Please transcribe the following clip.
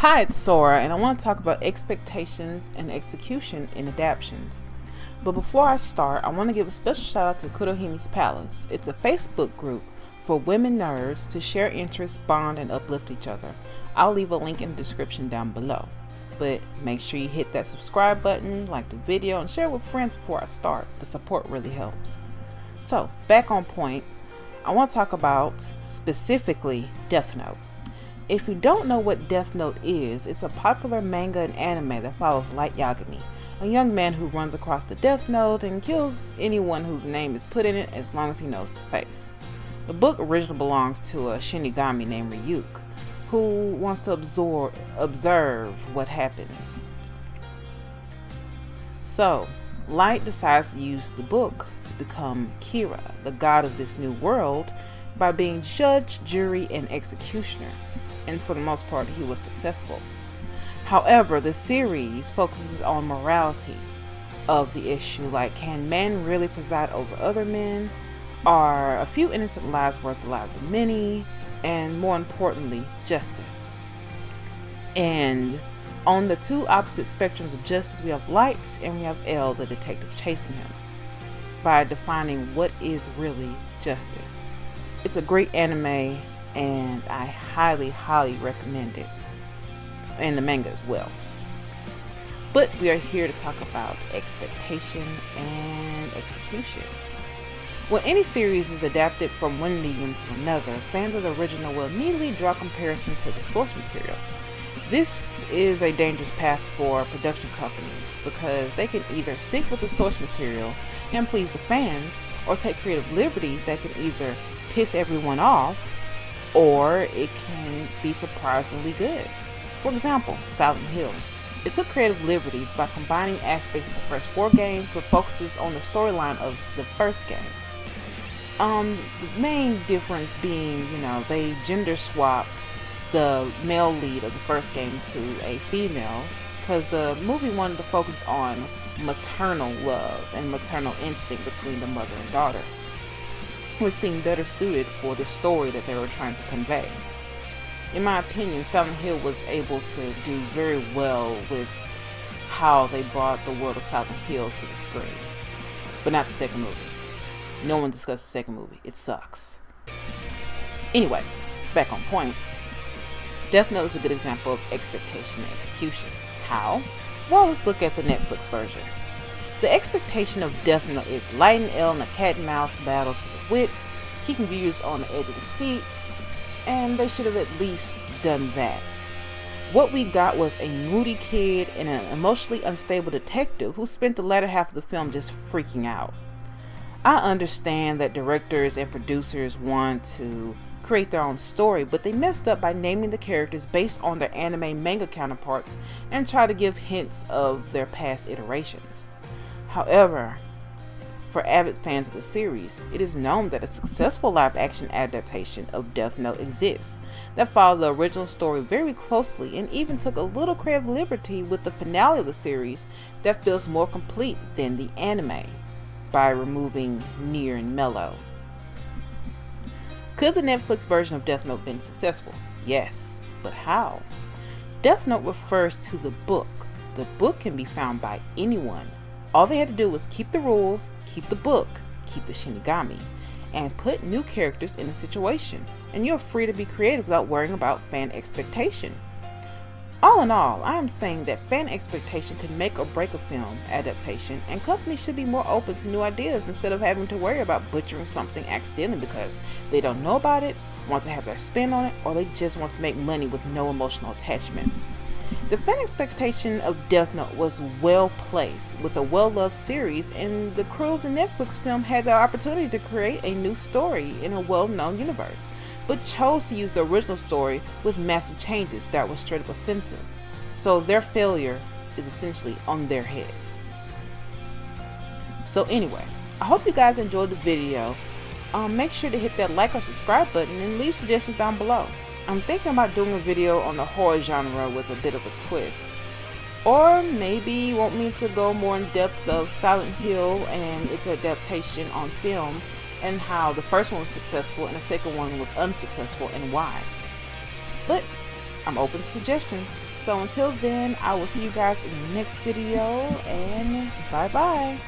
Hi, it's Sora, and I want to talk about expectations and execution in adaptations. But before I start, I want to give a special shout out to Kurohime's Palace. It's a Facebook group for women nerds to share interests, bond, and uplift each other. I'll leave a link in the description down below. But make sure you hit that subscribe button, like the video, and share with friends before I start. The support really helps. So, back on point, I want to talk about specifically Death Note. If you don't know what Death Note is, it's a popular manga and anime that follows Light Yagami, a young man who runs across the Death Note and kills anyone whose name is put in it as long as he knows the face. The book originally belongs to a Shinigami named Ryuk, who wants to observe what happens. So, Light decides to use the book to become Kira, the god of this new world, by being judge, jury, and executioner. And for the most part, he was successful. However, the series focuses on morality of the issue, like can men really preside over other men? Are a few innocent lives worth the lives of many? And more importantly, justice. And on the two opposite spectrums of justice, we have Light and we have L, the detective chasing him, by defining what is really justice. It's a great anime, and I highly recommend it, and the manga as well. But we are here to talk about expectation and execution. When any series is adapted from one medium to another, fans of the original will immediately draw comparison to the source material. This is a dangerous path for production companies because they can either stick with the source material and please the fans, or take creative liberties that can either piss everyone off or it can be surprisingly good. For example, Silent Hill. It took creative liberties by combining aspects of the first 4 games but focuses on the storyline of the first game. The main difference being, they gender swapped the male lead of the first game to a female because the movie wanted to focus on maternal love and maternal instinct between the mother and daughter, which seemed better suited for the story that they were trying to convey. In my opinion, Silent Hill was able to do very well with how they brought the world of Silent Hill to the screen. But not the second movie. No one discussed the second movie. It sucks. Anyway, back on point. Death Note is a good example of expectation and execution. How? Well, let's look at the Netflix version. The expectation of Death Note is Light and L in a cat and mouse battle to the wits, keeping viewers on the edge of the seat, and they should have at least done that. What we got was a moody kid and an emotionally unstable detective who spent the latter half of the film just freaking out. I understand that directors and producers want to create their own story, but they messed up by naming the characters based on their anime manga counterparts and try to give hints of their past iterations. However, for avid fans of the series, it is known that a successful live-action adaptation of Death Note exists that followed the original story very closely and even took a little creative liberty with the finale of the series that feels more complete than the anime by removing Nier and Mello. Could the Netflix version of Death Note been successful? Yes, but how? Death Note refers to the book. The book can be found by anyone. All they had to do was keep the rules, keep the book, keep the Shinigami, and put new characters in a situation, and you're free to be creative without worrying about fan expectation. All in all, I am saying that fan expectation could make or break a film adaptation, and companies should be more open to new ideas instead of having to worry about butchering something accidentally because they don't know about it, want to have their spin on it, or they just want to make money with no emotional attachment. The fan expectation of Death Note was well placed with a well-loved series, and the crew of the Netflix film had the opportunity to create a new story in a well-known universe, but chose to use the original story with massive changes that were straight up offensive. So their failure is essentially on their heads. So anyway, I hope you guys enjoyed the video. Make sure to hit that like or subscribe button and leave suggestions down below. I'm thinking about doing a video on the horror genre with a bit of a twist. Or maybe you want me to go more in depth of Silent Hill and its adaptation on film, and how the first one was successful and the second one was unsuccessful and why. But I'm open to suggestions, So until then, I will see you guys in the next video, and bye bye.